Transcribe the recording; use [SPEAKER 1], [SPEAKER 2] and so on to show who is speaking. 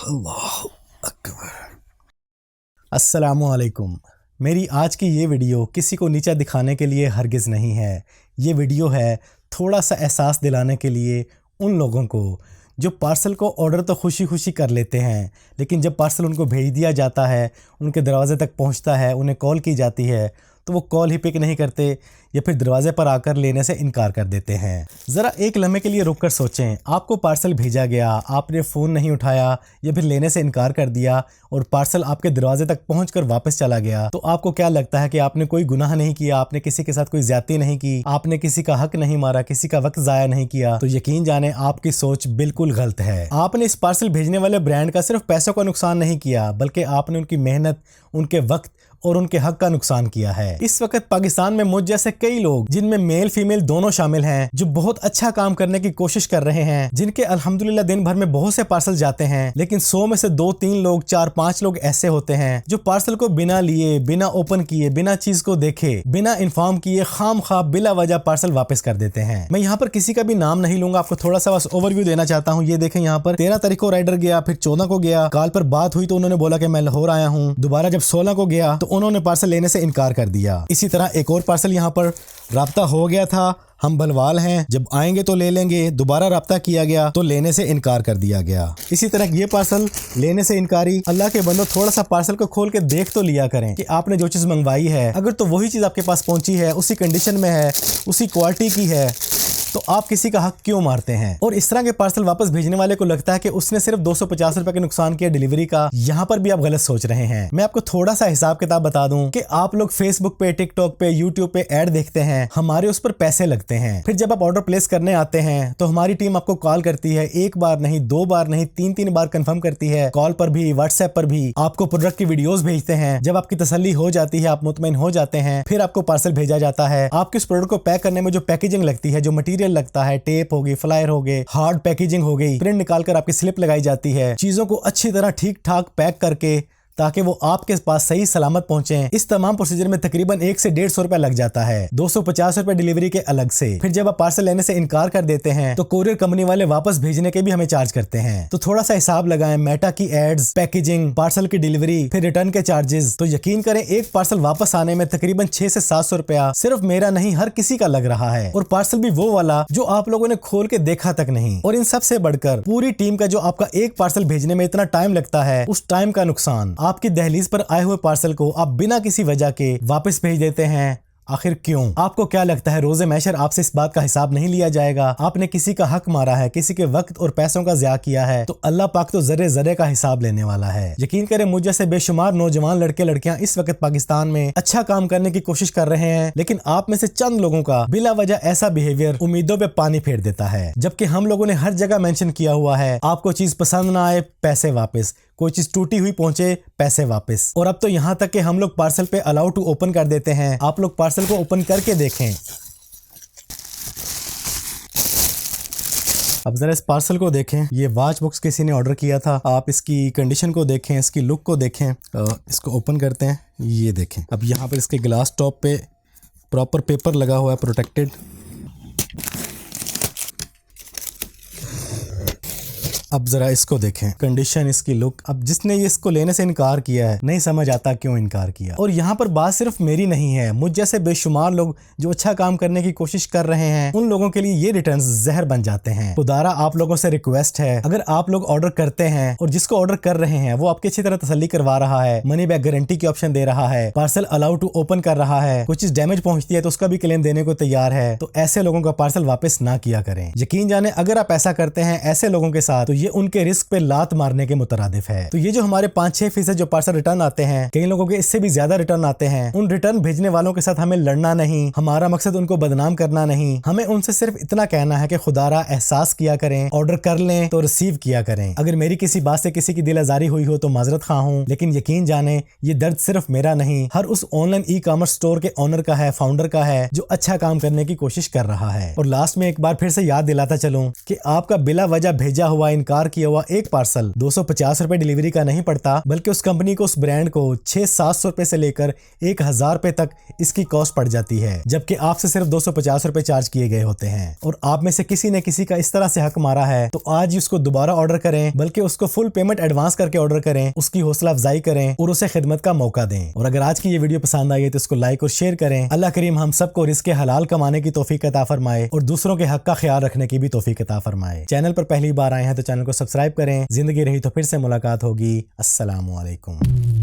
[SPEAKER 1] अल्लाह अकबर। अस्सलामुअलैकुम। मेरी आज की ये वीडियो किसी को नीचा दिखाने के लिए हरगिज़ नहीं है। ये वीडियो है थोड़ा सा एहसास दिलाने के लिए उन लोगों को जो पार्सल को ऑर्डर तो खुशी खुशी कर लेते हैं, लेकिन जब पार्सल उनको भेज दिया जाता है, उनके दरवाज़े तक पहुंचता है, उन्हें कॉल की जाती है तो वो कॉल ही पिक नहीं करते या फिर दरवाज़े पर आकर लेने से इनकार कर देते हैं। ज़रा एक लम्हे के लिए रुक कर सोचें, आपको पार्सल भेजा गया, आपने फ़ोन नहीं उठाया या फिर लेने से इनकार कर दिया और पार्सल आपके दरवाजे तक पहुंचकर वापस चला गया, तो आपको क्या लगता है कि आपने कोई गुनाह नहीं किया, आपने किसी के साथ कोई ज़्यादती नहीं की, आपने किसी का हक नहीं मारा, किसी का वक्त ज़ाया नहीं किया? तो यकीन जाने आपकी सोच बिल्कुल गलत है। आपने इस पार्सल भेजने वाले ब्रांड का सिर्फ पैसों का नुकसान नहीं किया, बल्कि आपने उनकी मेहनत, उनके वक्त और उनके हक का नुकसान किया है। इस वक्त पाकिस्तान में मुझ जैसे कई लोग, जिनमें मेल फीमेल दोनों शामिल हैं, जो बहुत अच्छा काम करने की कोशिश कर रहे हैं, जिनके अल्हम्दुलिल्लाह दिन भर में बहुत से पार्सल जाते हैं, लेकिन 100 में से 2-3 लोग, 4-5 लोग ऐसे होते हैं जो पार्सल को बिना लिए, बिना ओपन किए, बिना चीज को देखे, बिना इन्फॉर्म किए खाम खा बिला वजह पार्सल वापस कर देते हैं। मैं यहाँ पर किसी का भी नाम नहीं लूंगा, आपको थोड़ा सा बस ओवरव्यू देना चाहता हूँ। ये देखें, यहाँ पर 13 तारीख को राइडर गया, फिर 14 को गया, कॉल पर बात हुई तो उन्होंने बोला कि मैं लाहौर आया हूँ। दोबारा जब 16 को गया तो उन्होंने पार्सल लेने से इनकार कर दिया। इसी तरह एक और पार्सल यहाँ पर राब्ता हो गया था, हम भलवाल हैं, जब आएंगे तो ले लेंगे, दोबारा राब्ता किया गया तो लेने से इनकार कर दिया गया। इसी तरह ये पार्सल लेने से इनकारी। अल्लाह के बंदो, थोड़ा सा पार्सल को खोल के देख तो लिया करें कि आपने जो चीज़ मंगवाई है, अगर तो वही चीज़ आपके पास पहुंची है, उसी कंडीशन में है, उसी क्वालिटी की है, तो आप किसी का हक क्यों मारते हैं? और इस तरह के पार्सल वापस भेजने वाले को लगता है कि उसने सिर्फ 250 रुपए का नुकसान किया डिलीवरी का। यहाँ पर भी आप गलत सोच रहे हैं। मैं आपको थोड़ा सा हिसाब किताब बता दूं कि आप लोग फेसबुक पे, टिकटॉक पे, यूट्यूब पे ऐड देखते हैं, हमारे उस पर पैसे लगते हैं। फिर जब आप ऑर्डर प्लेस करने आते हैं तो हमारी टीम आपको कॉल करती है, एक बार नहीं, 2 बार नहीं, 3-3 बार कंफर्म करती है, कॉल पर भी, व्हाट्सएप पर भी। आपको प्रोडक्ट की वीडियोस भेजते हैं। जब आपकी तसल्ली हो जाती है, आप मुतमईन हो जाते हैं, फिर आपको पार्सल भेजा जाता है। आपके उस प्रोडक्ट को पैक करने में जो पैकेजिंग लगती है, जो मटेरियल लगता है, टेप हो गई, फ्लायर हो गए, हार्ड पैकेजिंग हो गई, प्रिंट निकालकर आपकी स्लिप लगाई जाती है, चीजों को अच्छी तरह ठीक ठाक पैक करके ताकि वो आपके पास सही सलामत पहुंचे। इस तमाम प्रोसीजर में तकरीबन 1 से 150 रुपए लग जाता है, 250 रुपए डिलीवरी के अलग से। फिर जब आप पार्सल लेने से इनकार कर देते हैं तो कोरियर कंपनी वाले वापस भेजने के भी हमें चार्ज करते हैं। तो थोड़ा सा हिसाब लगाएं, मेटा की एड्स, पैकेजिंग, पार्सल की डिलीवरी, फिर रिटर्न के चार्जेस, तो यकीन करें एक पार्सल वापस आने में तकरीबन 600 से 700 रुपया सिर्फ मेरा नहीं, हर किसी का लग रहा है। और पार्सल भी वो वाला जो आप लोगों ने खोल के देखा तक नहीं। और इन सबसे बढ़कर पूरी टीम का जो आपका एक पार्सल भेजने में इतना टाइम लगता है, उस टाइम का नुकसान। आपकी दहलीज पर आए हुए पार्सल को आप बिना किसी वजह के वापस भेज देते हैं, आखिर क्यों? आपको क्या लगता है रोज़े महशर आपसे इस बात का हिसाब नहीं लिया जाएगा? आपने किसी का हक मारा है, किसी के वक्त और पैसों का ज़िया किया है, तो अल्लाह पाक तो जर्रे जर्रे का हिसाब लेने वाला है। यकीन करें, मुझ जैसे बेशुमार नौजवान लड़के लड़कियां इस वक्त पाकिस्तान में अच्छा काम करने की कोशिश कर रहे हैं, लेकिन आप में से चंद लोगों का बिला वजह ऐसा बिहेवियर उम्मीदों पे पानी फेर देता है। जबकि हम लोगों ने हर जगह मेंशन किया हुआ है, आपको चीज पसंद ना आए, पैसे वापस, कोई चीज टूटी हुई पहुंचे, पैसे वापस। और अब तो यहाँ तक कि हम लोग पार्सल पे अलाउ टू ओपन कर देते हैं। आप लोग पार्सल को ओपन करके देखें। अब जरा इस पार्सल को देखें, ये वॉच बॉक्स किसी ने ऑर्डर किया था। आप इसकी कंडीशन को देखें, इसकी लुक को देखें। इसको ओपन करते हैं, ये देखें। अब यहाँ पर इसके ग्लास टॉप पे प्रॉपर पेपर लगा हुआ है, प्रोटेक्टेड। अब जरा इसको देखें, कंडीशन, इसकी लुक। अब जिसने ये इसको लेने से इनकार किया है, नहीं समझ आता क्यों इनकार किया। और यहाँ पर बात सिर्फ मेरी नहीं है, मुझ जैसे बेशुमार लोग जो अच्छा काम करने की कोशिश कर रहे हैं, उन लोगों के लिए ये रिटर्न्स जहर बन जाते हैं। खुदारा आप लोगों से रिक्वेस्ट है, अगर आप लोग ऑर्डर करते हैं और जिसको ऑर्डर कर रहे हैं वो आपकी अच्छी तरह तसल्ली करवा रहा है, मनी बैक गारंटी की ऑप्शन दे रहा है, पार्सल अलाउ टू ओपन कर रहा है, कुछ चीज डैमेज पहुंचती है तो उसका भी क्लेम देने को तैयार है, तो ऐसे लोगों का पार्सल वापस ना किया करें। यकीन जाने, अगर आप ऐसा करते हैं ऐसे लोगों के साथ, तो ये उनके रिस्क पे लात मारने के मुतरादिफ है। तो ये जो हमारे 5-6% जो पार्सल रिटर्न आते हैं, कई लोगों के इससे भी ज्यादा रिटर्न आते हैं, उन रिटर्न भेजने वालों के साथ हमें लड़ना नहीं, हमारा मकसद उनको बदनाम करना नहीं। हमें उनसे सिर्फ इतना कहना है कि खुदारा एहसास किया करें, ऑर्डर कर लें तो रिसीव किया करें। अगर मेरी किसी बात से किसी की दिल आजारी हुई हो तो माजरत खा हूं, लेकिन यकीन जाने ये दर्द सिर्फ मेरा नहीं, हर उस ऑनलाइन ई कॉमर्स स्टोर के ऑनर का है, फाउंडर का है, जो अच्छा काम करने की कोशिश कर रहा है। और लास्ट में एक बार फिर से याद दिलाता चलूं कि आपका बिला वजह भेजा हुआ इन इनकार किया हुआ एक पार्सल 250 रुपए डिलीवरी का नहीं पड़ता, बल्कि उस कंपनी को, उस ब्रांड को 600-700 रुपए से लेकर 1000 रुपए तक इसकी कॉस्ट पड़ जाती है, जबकि आपसे सिर्फ 250 रुपए चार्ज किए गए होते हैं। और आप में से किसी ने किसी का इस तरह से हक मारा है तो आज ही उसको दोबारा ऑर्डर करें, बल्कि उसको फुल पेमेंट एडवांस करके ऑर्डर करें, उसकी हौसला अफजाई करें और उसे खिदमत का मौका दें। और अगर आज की ये वीडियो पसंद आई है तो इसको लाइक और शेयर करें। अल्लाह करीम हम सबको रिज़्क़ हलाल कमाने की तौफीक अता फरमाए और दूसरों के हक का ख्याल रखने की भी तौफीक अता फरमाए। चैनल पर पहली बार आए हैं तो चैनल को सब्सक्राइब करें। जिंदगी रही तो फिर से मुलाकात होगी। अस्सलामु अलैकुम।